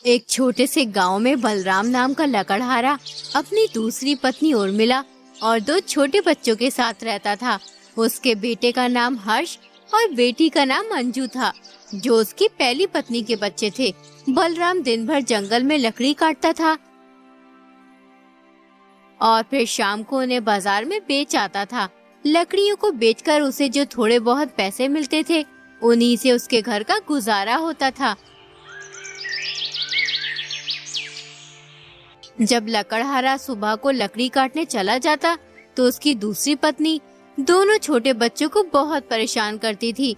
एक छोटे से गांव में बलराम नाम का लकड़हारा अपनी दूसरी पत्नी उर्मिला और दो छोटे बच्चों के साथ रहता था। उसके बेटे का नाम हर्ष और बेटी का नाम अंजू था, जो उसकी पहली पत्नी के बच्चे थे। बलराम दिन भर जंगल में लकड़ी काटता था और फिर शाम को उन्हें बाजार में बेच आता था। लकड़ियों को बेचकर उसे जो थोड़े बहुत पैसे मिलते थे, उन्हीं से उसके घर का गुजारा होता था। जब लकड़हारा सुबह को लकड़ी काटने चला जाता, तो उसकी दूसरी पत्नी दोनों छोटे बच्चों को बहुत परेशान करती थी।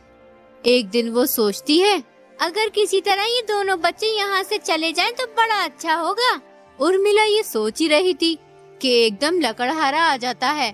एक दिन वो सोचती है, अगर किसी तरह ये दोनों बच्चे यहाँ से चले जाएं तो बड़ा अच्छा होगा। उर्मिला ये सोच ही रही थी कि एकदम लकड़हारा आ जाता है।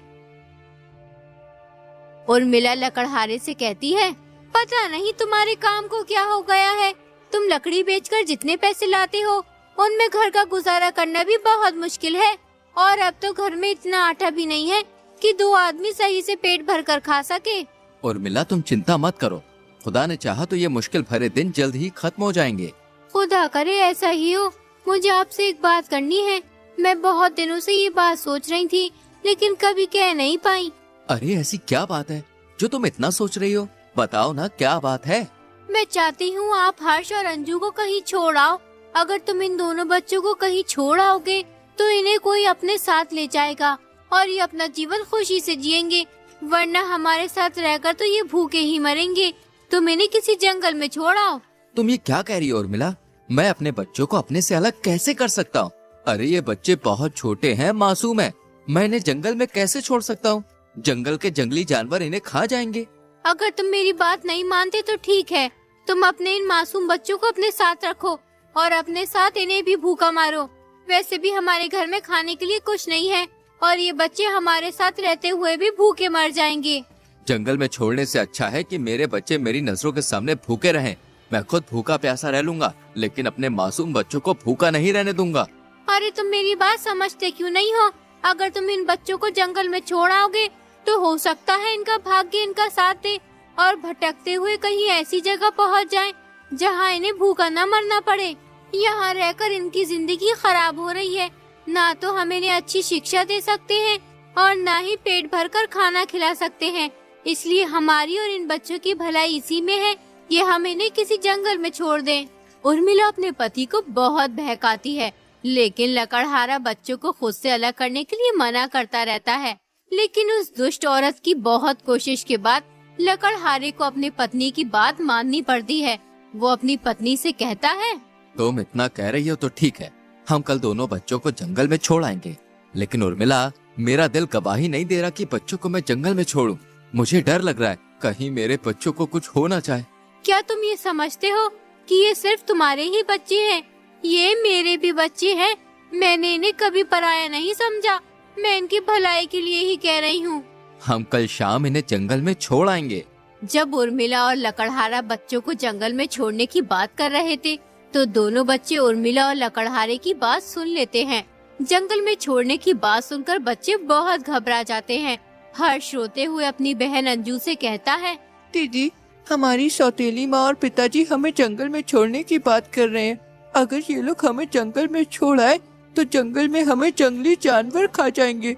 उर्मिला लकड़हारे से कहती है, पता नहीं तुम्हारे काम को क्या हो गया है। तुम लकड़ी बेचकर जितने पैसे लाते हो, उनमें घर का गुजारा करना भी बहुत मुश्किल है। और अब तो घर में इतना आटा भी नहीं है कि दो आदमी सही से पेट भर कर खा सके। उर्मिला, तुम चिंता मत करो। खुदा ने चाहा तो ये मुश्किल भरे दिन जल्द ही खत्म हो जाएंगे। खुदा करे ऐसा ही हो। मुझे आपसे एक बात करनी है। मैं बहुत दिनों से ये बात सोच रही थी, लेकिन कभी कह नहीं पाई। अरे ऐसी क्या बात है जो तुम इतना सोच रही हो? बताओ ना, क्या बात है? मैं चाहती हूँ आप हर्ष और अंजू को कहीं छोड़ आओ। अगर तुम इन दोनों बच्चों को कहीं छोड़ आओगे तो इन्हें कोई अपने साथ ले जाएगा और ये अपना जीवन खुशी से जिएंगे, वरना हमारे साथ रहकर तो ये भूखे ही मरेंगे। तुम इन्हें किसी जंगल में छोड़ आओ। तुम ये क्या कह रही हो उर्मिला? मैं अपने बच्चों को अपने से अलग कैसे कर सकता हूँ? अरे ये बच्चे बहुत छोटे हैं, मासूम हैं। मैं इन्हें जंगल में कैसे छोड़ सकता हूँ? जंगल के जंगली जानवर इन्हें खा जाएंगे। अगर तुम मेरी बात नहीं मानते तो ठीक है, तुम अपने इन मासूम बच्चों को अपने साथ रखो और अपने साथ इन्हें भी भूखा मारो। वैसे भी हमारे घर में खाने के लिए कुछ नहीं है और ये बच्चे हमारे साथ रहते हुए भी भूखे मर जाएंगे। जंगल में छोड़ने से अच्छा है कि मेरे बच्चे मेरी नजरों के सामने भूखे रहें। मैं खुद भूखा प्यासा रह लूंगा, लेकिन अपने मासूम बच्चों को भूखा नहीं रहने दूंगा। अरे तुम मेरी बात समझते क्यों नहीं हो? अगर तुम इन बच्चों को जंगल में छोड़ आओगे तो हो सकता है इनका भाग्य इनका साथ दे और भटकते हुए कहीं ऐसी जगह पहुंच जाएं जहां इन्हें भूखा न मरना पड़े। यहाँ रहकर इनकी जिंदगी खराब हो रही है। ना तो हम इन्हें अच्छी शिक्षा दे सकते हैं और ना ही पेट भरकर खाना खिला सकते हैं। इसलिए हमारी और इन बच्चों की भलाई इसी में है कि हम इन्हें किसी जंगल में छोड़ दें। उर्मिला अपने पति को बहुत बहकाती है, लेकिन लकड़हारा बच्चों को खुद से अलग करने के लिए मना करता रहता है। लेकिन उस दुष्ट औरत की बहुत कोशिश के बाद लकड़हारे को अपनी पत्नी की बात माननी पड़ती है। वो अपनी पत्नी से कहता है, तुम इतना कह रही हो तो ठीक है, हम कल दोनों बच्चों को जंगल में छोड़ आएंगे। लेकिन उर्मिला, मेरा दिल गवाही नहीं दे रहा कि बच्चों को मैं जंगल में छोड़ूं। मुझे डर लग रहा है, कहीं मेरे बच्चों को कुछ हो ना जाए। क्या तुम ये समझते हो कि ये सिर्फ तुम्हारे ही बच्चे हैं? ये मेरे भी बच्चे हैं। मैंने इन्हें कभी पराया नहीं समझा। मैं इनकी भलाई के लिए ही कह रही हूँ। हम कल शाम इन्हें जंगल में छोड़ आएंगे। जब उर्मिला और लकड़हारा बच्चों को जंगल में छोड़ने की बात कर रहे थे, तो दोनों बच्चे उर्मिला और लकड़हारे की बात सुन लेते हैं। जंगल में छोड़ने की बात सुनकर बच्चे बहुत घबरा जाते हैं। हर्ष रोते हुए अपनी बहन अंजू से कहता है, दीदी, हमारी सौतेली माँ और पिताजी हमें जंगल में छोड़ने की बात कर रहे हैं। अगर ये लोग हमें जंगल में छोड़ आए तो जंगल में हमें जंगली जानवर खा जाएंगे।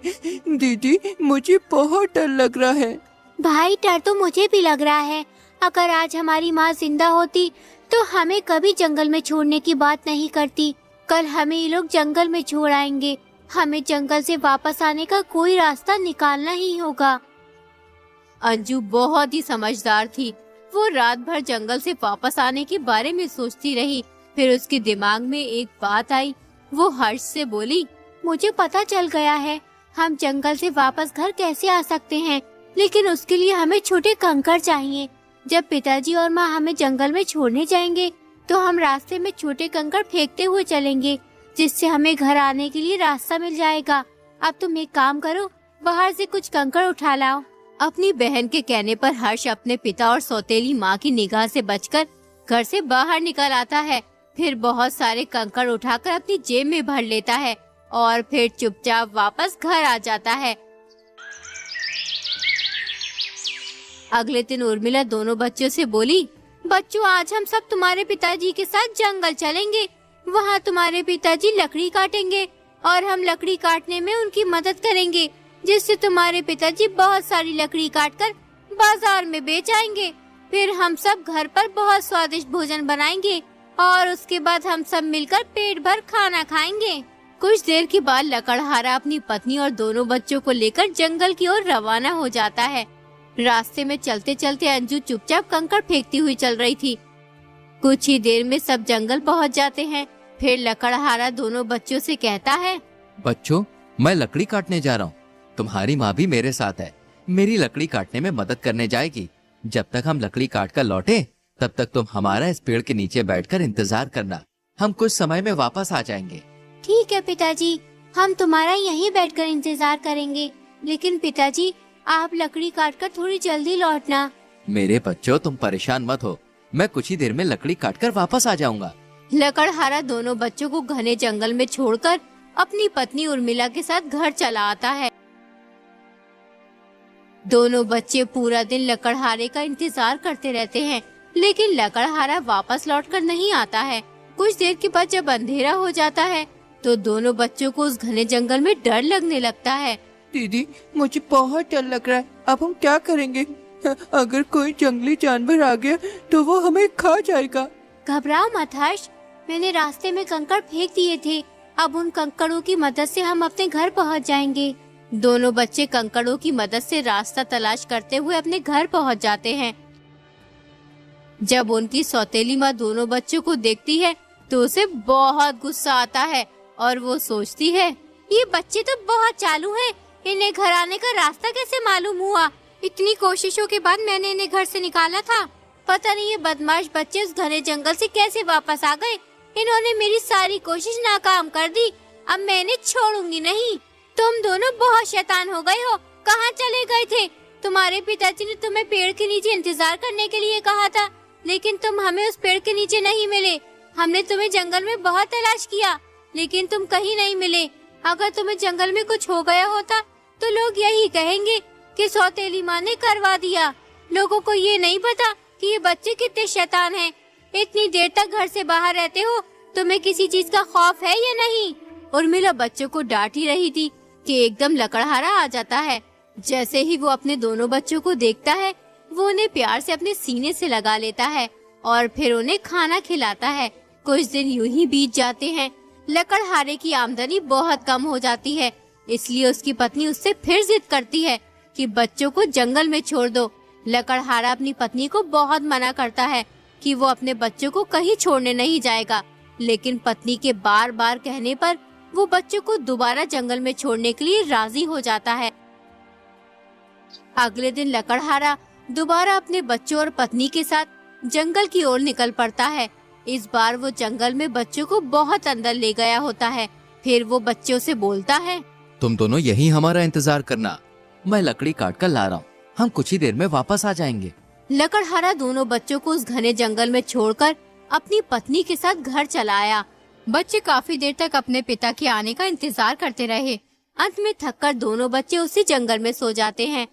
दीदी, मुझे बहुत डर लग रहा है। भाई, डर तो मुझे भी लग रहा है। अगर आज हमारी माँ जिंदा होती तो हमें कभी जंगल में छोड़ने की बात नहीं करती। कल हमें ये लोग जंगल में छोड़ आएंगे। हमें जंगल से वापस आने का कोई रास्ता निकालना ही होगा। अंजू बहुत ही समझदार थी। वो रात भर जंगल से वापस आने के बारे में सोचती रही। फिर उसके दिमाग में एक बात आई। वो हर्ष से बोली, मुझे पता चल गया है, हम जंगल से वापस घर कैसे आ सकते हैं, लेकिन उसके लिए हमें छोटे कंकड़ चाहिए। जब पिताजी और माँ हमें जंगल में छोड़ने जाएंगे तो हम रास्ते में छोटे कंकड़ फेंकते हुए चलेंगे, जिससे हमें घर आने के लिए रास्ता मिल जाएगा। अब तुम एक काम करो, बाहर से कुछ कंकड़ उठा लाओ। अपनी बहन के कहने पर हर्ष अपने पिता और सौतेली माँ की निगाह से बचकर घर से बाहर निकल आता है। फिर बहुत सारे कंकड़ उठाकर अपनी जेब में भर लेता है और फिर चुपचाप वापस घर आ जाता है। अगले दिन उर्मिला दोनों बच्चों से बोली, बच्चों, आज हम सब तुम्हारे पिताजी के साथ जंगल चलेंगे। वहाँ तुम्हारे पिताजी लकड़ी काटेंगे और हम लकड़ी काटने में उनकी मदद करेंगे, जिससे तुम्हारे पिताजी बहुत सारी लकड़ी काटकर बाजार में बेच आएंगे। फिर हम सब घर पर बहुत स्वादिष्ट भोजन बनाएंगे और उसके बाद हम सब मिलकर पेट भर खाना खाएंगे। कुछ देर के बाद लकड़हारा अपनी पत्नी और दोनों बच्चों को लेकर जंगल की ओर रवाना हो जाता है। रास्ते में चलते चलते अंजू चुपचाप कंकड़ फेंकती हुई चल रही थी। कुछ ही देर में सब जंगल पहुंच जाते हैं। फिर लकड़हारा दोनों बच्चों से कहता है, बच्चों, मैं लकड़ी काटने जा रहा हूँ। तुम्हारी माँ भी मेरे साथ है, मेरी लकड़ी काटने में मदद करने जाएगी। जब तक हम लकड़ी काट कर लौटे तब तक तुम हमारा इस पेड़ के नीचे बैठकर इंतजार करना। हम कुछ समय में वापस आ जाएंगे। ठीक है पिताजी, हम तुम्हारा यहीं बैठकर इंतजार करेंगे। लेकिन पिताजी, आप लकड़ी काटकर थोड़ी जल्दी लौटना। मेरे बच्चों, तुम परेशान मत हो, मैं कुछ ही देर में लकड़ी काटकर वापस आ जाऊंगा। लकड़हारा दोनों बच्चों को घने जंगल में छोड़कर अपनी पत्नी उर्मिला के साथ घर चला आता है। दोनों बच्चे पूरा दिन लकड़हारे का इंतजार करते रहते हैं, लेकिन लकड़हारा वापस लौटकर नहीं आता है। कुछ देर के बाद जब अंधेरा हो जाता है तो दोनों बच्चों को उस घने जंगल में डर लगने लगता है। दीदी, मुझे बहुत डर लग रहा है। अब हम क्या करेंगे? अगर कोई जंगली जानवर आ गया तो वो हमें खा जाएगा। घबराओ मत हर्ष, मैंने रास्ते में कंकड़ फेंक दिए थे। अब उन कंकड़ों की मदद से हम अपने घर पहुंच जाएंगे। दोनों बच्चे कंकड़ों की मदद से रास्ता तलाश करते हुए अपने घर पहुंच जाते हैं। जब उनकी सौतेली माँ दोनों बच्चों को देखती है तो उसे बहुत गुस्सा आता है और वो सोचती है, ये बच्चे तो बहुत चालू हैं, इन्हें घर आने का रास्ता कैसे मालूम हुआ? इतनी कोशिशों के बाद मैंने इन्हें घर से निकाला था। पता नहीं ये बदमाश बच्चे उस घने जंगल से कैसे वापस आ गए। इन्होंने मेरी सारी कोशिश नाकाम कर दी। अब मैं इन्हें छोड़ूंगी नहीं। तुम दोनों बहुत शैतान हो गए हो। कहाँ चले गए थे? तुम्हारे पिताजी ने तुम्हें पेड़ के नीचे इंतजार करने के लिए कहा था, लेकिन तुम हमें उस पेड़ के नीचे नहीं मिले। हमने तुम्हें जंगल में बहुत तलाश किया, लेकिन तुम कहीं नहीं मिले। अगर तुम्हें जंगल में कुछ हो गया होता तो लोग यही कहेंगे कि सौतेली माँ ने करवा दिया। लोगों को ये नहीं पता कि ये बच्चे कितने शैतान हैं। इतनी देर तक घर से बाहर रहते हो, तुम्हें किसी चीज का खौफ है या नहीं? उर्मिला बच्चों को डांट ही रही थी कि एकदम लकड़हारा आ जाता है। जैसे ही वो अपने दोनों बच्चों को देखता है, वो उन्हें प्यार से अपने सीने से लगा लेता है और फिर उन्हें खाना खिलाता है। कुछ दिन यूं ही बीत जाते हैं। लकड़हारे की आमदनी बहुत कम हो जाती है, इसलिए उसकी पत्नी उससे फिर जिद करती है कि बच्चों को जंगल में छोड़ दो। लकड़हारा अपनी पत्नी को बहुत मना करता है कि वो अपने बच्चों को कहीं छोड़ने नहीं जाएगा, लेकिन पत्नी के बार बार कहने पर वो बच्चों को दोबारा जंगल में छोड़ने के लिए राजी हो जाता है। अगले दिन लकड़हारा दोबारा अपने बच्चों और पत्नी के साथ जंगल की ओर निकल पड़ता है। इस बार वो जंगल में बच्चों को बहुत अंदर ले गया होता है। फिर वो बच्चों से बोलता है, तुम दोनों यही हमारा इंतजार करना, मैं लकड़ी काट कर ला रहा हूँ। हम कुछ ही देर में वापस आ जाएंगे। लकड़हारा दोनों बच्चों को उस घने जंगल में छोड़कर अपनी पत्नी के साथ घर चला आया। बच्चे काफी देर तक अपने पिता के आने का इंतजार करते रहे। अंत में थककर दोनों बच्चे उसी जंगल में सो जाते हैं।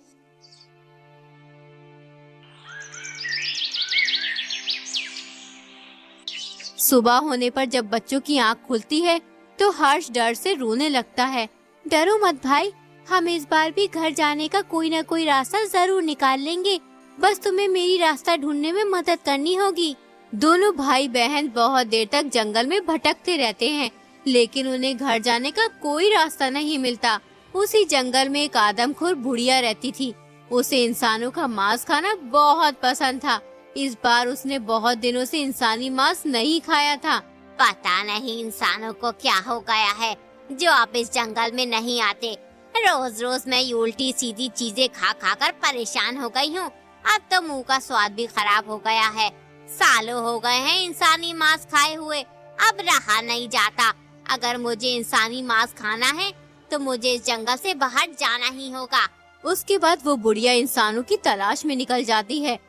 सुबह होने पर जब बच्चों की आंख खुलती है तो हर्ष डर से रोने लगता है। डरो मत भाई, हम इस बार भी घर जाने का कोई न कोई रास्ता जरूर निकाल लेंगे। बस तुम्हें मेरी रास्ता ढूंढने में मदद करनी होगी। दोनों भाई बहन बहुत देर तक जंगल में भटकते रहते हैं, लेकिन उन्हें घर जाने का कोई रास्ता नहीं मिलता। उसी जंगल में एक आदमखोर बुढ़िया रहती थी। उसे इंसानों का मांस खाना बहुत पसंद था। इस बार उसने बहुत दिनों से इंसानी मांस नहीं खाया था। पता नहीं इंसानों को क्या हो गया है जो आप इस जंगल में नहीं आते। रोज रोज मैं उल्टी सीधी चीजें खा खा कर परेशान हो गई हूँ। अब तो मुंह का स्वाद भी खराब हो गया है। सालों हो गए हैं इंसानी मांस खाए हुए, अब रहा नहीं जाता। अगर मुझे इंसानी मांस खाना है तो मुझे इस जंगल से बाहर जाना ही होगा। उसके बाद वो बुढ़िया इंसानों की तलाश में निकल जाती है।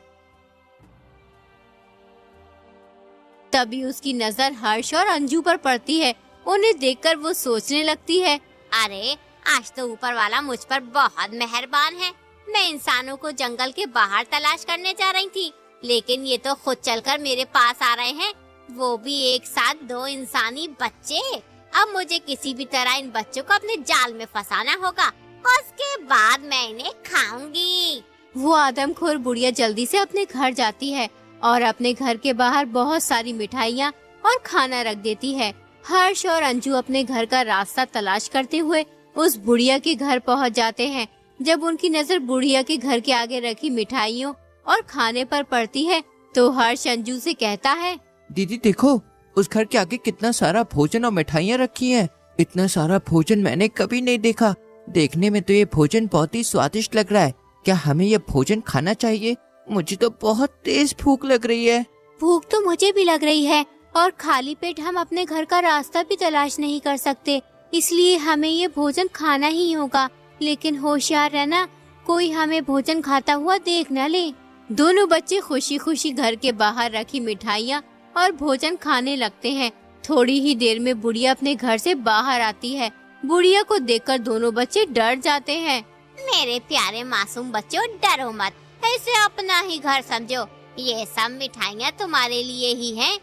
तभी उसकी नजर हर्ष और अंजू पर पड़ती है। उन्हें देखकर वो सोचने लगती है, अरे आज तो ऊपर वाला मुझ पर बहुत मेहरबान है। मैं इंसानों को जंगल के बाहर तलाश करने जा रही थी, लेकिन ये तो खुद चलकर मेरे पास आ रहे हैं। वो भी एक साथ 2 इंसानी बच्चे। अब मुझे किसी भी तरह इन बच्चों को अपने जाल में फंसाना होगा, उसके बाद मैं इन्हें खाऊंगी। वो आदमखोर बुढ़िया जल्दी से अपने घर जाती है और अपने घर के बाहर बहुत सारी मिठाइयाँ और खाना रख देती है। हर्ष और अंजू अपने घर का रास्ता तलाश करते हुए उस बुढ़िया के घर पहुंच जाते हैं। जब उनकी नजर बुढ़िया के घर के आगे रखी मिठाइयों और खाने पर पड़ती है तो हर्ष अंजू से कहता है, दीदी देखो, उस घर के आगे कितना सारा भोजन और मिठाइयाँ रखी हैं। इतना सारा भोजन मैंने कभी नहीं देखा। देखने में तो ये भोजन बहुत ही स्वादिष्ट लग रहा है। क्या हमें ये भोजन खाना चाहिए? मुझे तो बहुत तेज भूख लग रही है। भूख तो मुझे भी लग रही है और खाली पेट हम अपने घर का रास्ता भी तलाश नहीं कर सकते, इसलिए हमें ये भोजन खाना ही होगा। लेकिन होशियार रहना, कोई हमें भोजन खाता हुआ देख न ले। दोनों बच्चे खुशी खुशी घर के बाहर रखी मिठाइयाँ और भोजन खाने लगते हैं। थोड़ी ही देर में बुढ़िया अपने घर से बाहर आती है। बुढ़िया को देखकर दोनों बच्चे डर जाते हैं। मेरे प्यारे मासूम बच्चों, डरो मत, इसे अपना ही घर समझो। ये सब मिठाइयाँ तुम्हारे लिए ही हैं।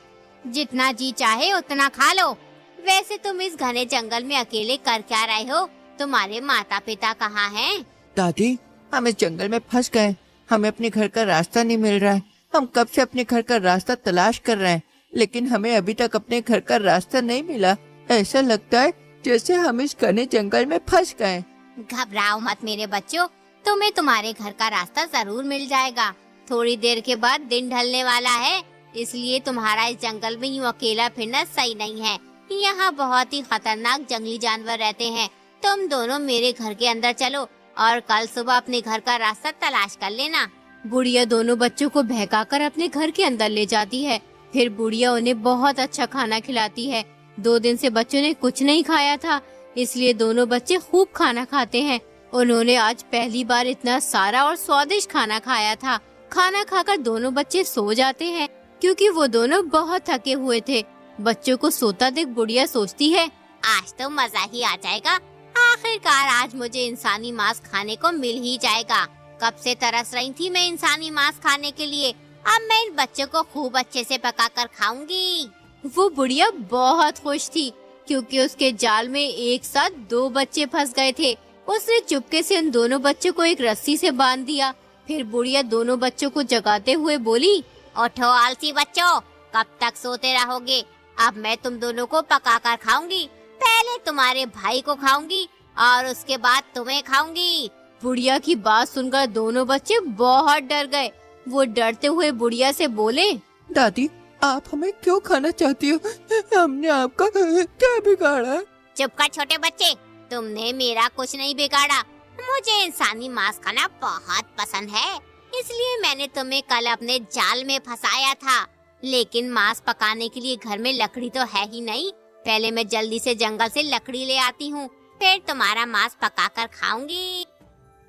जितना जी चाहे उतना खा लो। वैसे तुम इस घने जंगल में अकेले कर क्या रहे हो? तुम्हारे माता पिता कहाँ हैं? दादी, हम इस जंगल में फंस गए। हमें अपने घर का रास्ता नहीं मिल रहा है। हम कब से अपने घर का रास्ता तलाश कर रहे हैं, लेकिन हमें अभी तक अपने घर का रास्ता नहीं मिला। ऐसा लगता है जैसे हम इस घने जंगल में फंस गए। घबराओ मत मेरे बच्चों, तुम्हें तुम्हारे घर का रास्ता जरूर मिल जाएगा। थोड़ी देर के बाद दिन ढलने वाला है, इसलिए तुम्हारा इस जंगल में यूँ अकेला फिरना सही नहीं है। यहाँ बहुत ही खतरनाक जंगली जानवर रहते हैं। तुम दोनों मेरे घर के अंदर चलो और कल सुबह अपने घर का रास्ता तलाश कर लेना। बुढ़िया दोनों बच्चों को बहकाकर अपने घर के अंदर ले जाती है। फिर बुढ़िया उन्हें बहुत अच्छा खाना खिलाती है। 2 दिन से बच्चों ने कुछ नहीं खाया था, इसलिए दोनों बच्चे खूब खाना खाते हैं। उन्होंने आज पहली बार इतना सारा और स्वादिष्ट खाना खाया था। खाना खाकर दोनों बच्चे सो जाते हैं क्योंकि वो दोनों बहुत थके हुए थे। बच्चों को सोता देख बुढ़िया सोचती है, आज तो मजा ही आ जाएगा। आखिरकार आज मुझे इंसानी मांस खाने को मिल ही जाएगा। कब से तरस रही थी मैं इंसानी मांस खाने के लिए। अब मैं इन बच्चों को खूब अच्छे से पकाकर खाऊंगी। वो बुढ़िया बहुत खुश थी क्योंकि उसके जाल में एक साथ 2 बच्चे फंस गए थे। उसने चुपके से उन दोनों बच्चों को एक रस्सी से बांध दिया। फिर बुढ़िया दोनों बच्चों को जगाते हुए बोली, उठो आलसी बच्चों, कब तक सोते रहोगे? अब मैं तुम दोनों को पकाकर खाऊंगी। पहले तुम्हारे भाई को खाऊंगी और उसके बाद तुम्हें खाऊंगी। बुढ़िया की बात सुनकर दोनों बच्चे बहुत डर गए। वो डरते हुए बुढ़िया से बोले, दादी, आप हमें क्यों खाना चाहती हो? हमने आपका क्या बिगाड़ा? चुप कर छोटे बच्चे, तुमने मेरा कुछ नहीं बिगाड़ा। मुझे इंसानी मांस खाना बहुत पसंद है, इसलिए मैंने तुम्हें कल अपने जाल में फंसाया था। लेकिन मांस पकाने के लिए घर में लकड़ी तो है ही नहीं। पहले मैं जल्दी से जंगल से लकड़ी ले आती हूँ, फिर तुम्हारा मांस पकाकर खाऊंगी।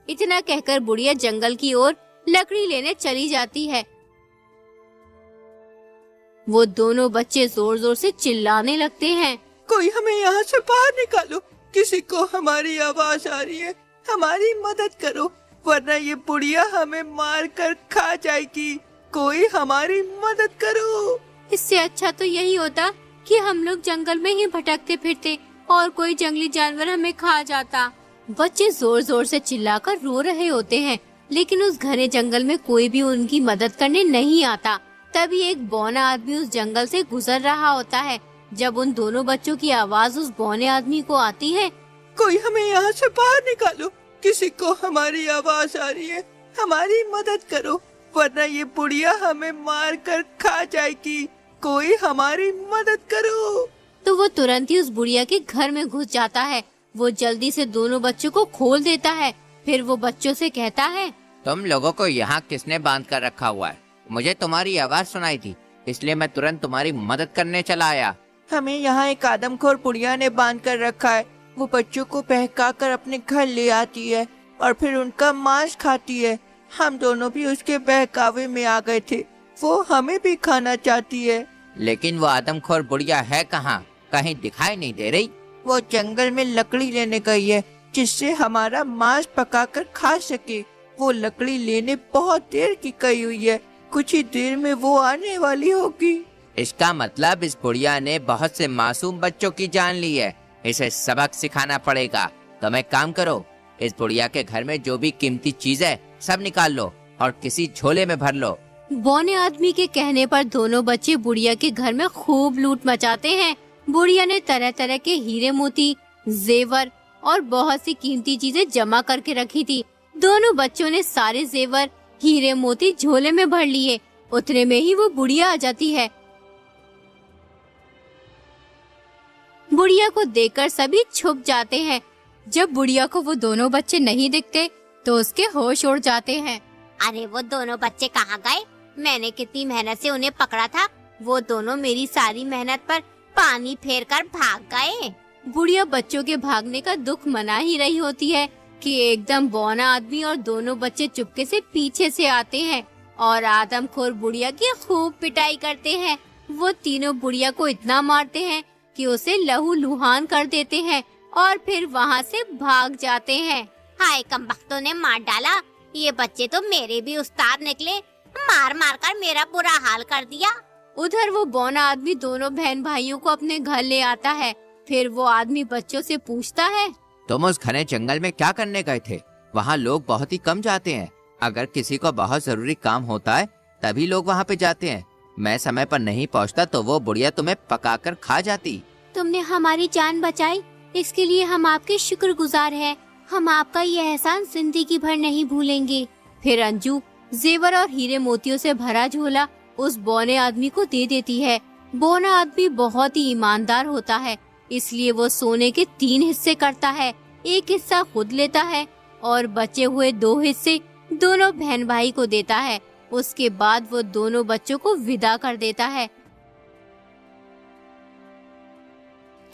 इतना कहकर बुढ़िया जंगल की ओर लकड़ी लेने चली जाती है। वो दोनों बच्चे जोर जोर से चिल्लाने लगते हैं, कोई हमें यहाँ से बाहर निकालो। किसी को हमारी आवाज आ रही है, हमारी मदद करो, वरना ये बुढ़िया हमें मार कर खा जाएगी। कोई हमारी मदद करो। इससे अच्छा तो यही होता कि हम लोग जंगल में ही भटकते फिरते और कोई जंगली जानवर हमें खा जाता। बच्चे जोर जोर से चिल्लाकर रो रहे होते हैं, लेकिन उस घने जंगल में कोई भी उनकी मदद करने नहीं आता। तभी एक बौना आदमी उस जंगल से गुजर रहा होता है। जब उन दोनों बच्चों की आवाज उस बौने आदमी को आती है, कोई हमें यहाँ से बाहर निकालो, किसी को हमारी आवाज आ रही है, हमारी मदद करो, वरना ये बुढ़िया हमें मार कर खा जाएगी। कोई हमारी मदद करो। तो वो तुरंत ही उस बुढ़िया के घर में घुस जाता है। वो जल्दी से दोनों बच्चों को खोल देता है। फिर वो बच्चों से कहता है, तुम लोगों को यहाँ किसने बांध कर रखा हुआ है? मुझे तुम्हारी आवाज सुनाई थी, इसलिए मैं तुरंत तुम्हारी मदद करने चला आया। हमें यहाँ एक आदमखोर बुढ़िया ने बांध कर रखा है। वो बच्चों को बहका कर अपने घर ले आती है और फिर उनका मांस खाती है। हम दोनों भी उसके बहकावे में आ गए थे। वो हमें भी खाना चाहती है। लेकिन वो आदमखोर बुढ़िया है कहाँ? कहीं दिखाई नहीं दे रही। वो जंगल में लकड़ी लेने गई है, जिससे हमारा मांस पकाकर खा सके। वो लकड़ी लेने बहुत देर की गई हुई है, कुछ ही देर में वो आने वाली होगी। इसका मतलब इस बुढ़िया ने बहुत से मासूम बच्चों की जान ली है। इसे सबक सिखाना पड़ेगा। तुम एक काम करो, इस बुढ़िया के घर में जो भी कीमती चीज है सब निकाल लो और किसी झोले में भर लो। बौने आदमी के कहने पर दोनों बच्चे बुढ़िया के घर में खूब लूट मचाते हैं। बुढ़िया ने तरह तरह के हीरे मोती, जेवर और बहुत सी कीमती चीजें जमा करके रखी थी। दोनों बच्चों ने सारे जेवर, हीरे मोती झोले में भर लिए। उतने में ही वो बुढ़िया आ जाती है। बुढ़िया को देखकर सभी छुप जाते हैं। जब बुढ़िया को वो दोनों बच्चे नहीं दिखते तो उसके होश उड़ जाते हैं। अरे वो दोनों बच्चे कहाँ गए? मैंने कितनी मेहनत से उन्हें पकड़ा था। वो दोनों मेरी सारी मेहनत पर पानी फेर कर भाग गए। बुढ़िया बच्चों के भागने का दुख मना ही रही होती है कि एकदम बौना आदमी और दोनों बच्चे चुपके से पीछे से आते हैं और आदमखोर बुढ़िया की खूब पिटाई करते हैं। वो तीनों बुढ़िया को इतना मारते हैं कि उसे लहू लुहान कर देते हैं और फिर वहाँ से भाग जाते हैं। हाय, कमबख्तों ने मार डाला। ये बच्चे तो मेरे भी उस्ताद निकले। मार मार कर मेरा बुरा हाल कर दिया। उधर वो बौना आदमी दोनों बहन भाइयों को अपने घर ले आता है। फिर वो आदमी बच्चों से पूछता है, तुम उस घने जंगल में क्या करने गए थे? वहाँ लोग बहुत ही कम जाते हैं। अगर किसी को बहुत जरूरी काम होता है तभी लोग वहाँ पे जाते हैं। मैं समय पर नहीं पहुँचता तो वो बुढ़िया तुम्हें पकाकर खा जाती। तुमने हमारी जान बचाई, इसके लिए हम आपके शुक्रगुजार हैं। हम आपका ये एहसान जिंदगी भर नहीं भूलेंगे। फिर अंजू जेवर और हीरे मोतियों से भरा झोला उस बौने आदमी को दे देती है। बौना आदमी बहुत ही ईमानदार होता है, इसलिए वो सोने के 3 हिस्से करता है। एक हिस्सा खुद लेता है और बचे हुए 2 हिस्से दोनों बहन भाई को देता है। उसके बाद वो दोनों बच्चों को विदा कर देता है।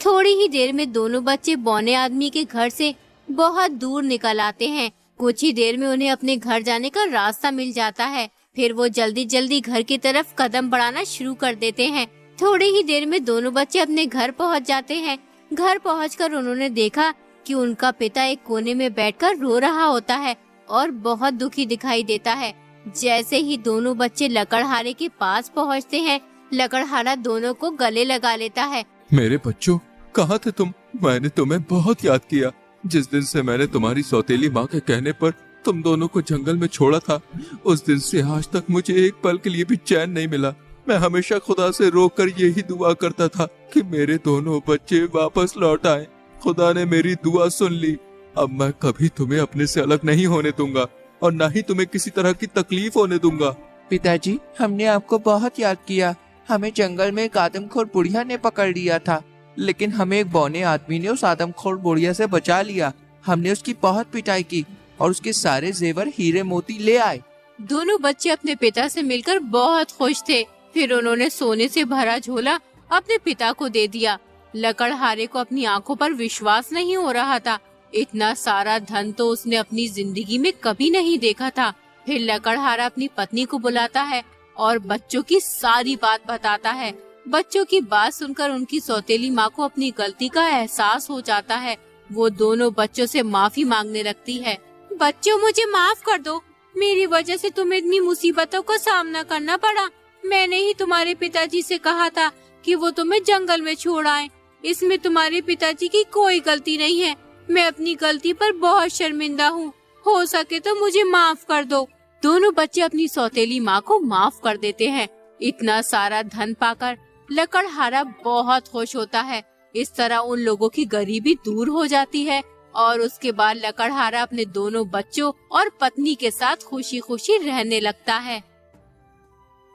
थोड़ी ही देर में दोनों बच्चे बौने आदमी के घर से बहुत दूर निकल आते हैं। कुछ ही देर में उन्हें अपने घर जाने का रास्ता मिल जाता है। फिर वो जल्दी जल्दी घर की तरफ कदम बढ़ाना शुरू कर देते हैं। थोड़ी ही देर में दोनों बच्चे अपने घर पहुंच जाते हैं। घर पहुंचकर उन्होंने देखा कि उनका पिता एक कोने में बैठकर रो रहा होता है और बहुत दुखी दिखाई देता है। जैसे ही दोनों बच्चे लकड़हारे के पास पहुंचते हैं, लकड़हारा दोनों को गले लगा लेता है। मेरे बच्चों, कहाँ थे तुम? मैंने तुम्हें बहुत याद किया। जिस दिन से मैंने तुम्हारी सौतेली माँ के कहने पर तुम दोनों को जंगल में छोड़ा था, उस दिन से आज तक मुझे एक पल के लिए भी चैन नहीं मिला। मैं हमेशा खुदा से रोकर यही दुआ करता था कि मेरे दोनों बच्चे वापस लौट आए। खुदा ने मेरी दुआ सुन ली। अब मैं कभी तुम्हें अपने से अलग नहीं होने दूंगा और न ही तुम्हें किसी तरह की तकलीफ होने दूंगा। पिताजी, हमने आपको बहुत याद किया। हमें जंगल में एक आदमखोर बुढ़िया ने पकड़ लिया था, लेकिन हमें एक बौने आदमी ने उस आदमखोर बुढ़िया से बचा लिया। हमने उसकी बहुत पिटाई की और उसके सारे जेवर, हीरे मोती ले आए। दोनों बच्चे अपने पिता से मिलकर बहुत खुश थे। फिर उन्होंने सोने से भरा झोला अपने पिता को दे दिया। लकड़हारे को अपनी आंखों पर विश्वास नहीं हो रहा था। इतना सारा धन तो उसने अपनी जिंदगी में कभी नहीं देखा था। फिर लकड़हारा अपनी पत्नी को बुलाता है और बच्चों की सारी बात बताता है। बच्चों की बात सुनकर उनकी सौतेली माँ को अपनी गलती का एहसास हो जाता है। वो दोनों बच्चों से माफी मांगने लगती है। बच्चों, मुझे माफ कर दो। मेरी वजह से तुम्हें इतनी मुसीबतों का सामना करना पड़ा। मैंने ही तुम्हारे पिताजी से कहा था कि वो तुम्हें जंगल में छोड़ आए। इसमें तुम्हारे पिताजी की कोई गलती नहीं है। मैं अपनी गलती पर बहुत शर्मिंदा हूँ। हो सके तो मुझे माफ कर दो। दोनों बच्चे अपनी सौतेली माँ को माफ कर देते हैं। इतना सारा धन पाकर लकड़हारा बहुत खुश होता है। इस तरह उन लोगों की गरीबी दूर हो जाती है और उसके बाद लकड़हारा अपने दोनों बच्चों और पत्नी के साथ खुशी खुशी रहने लगता है।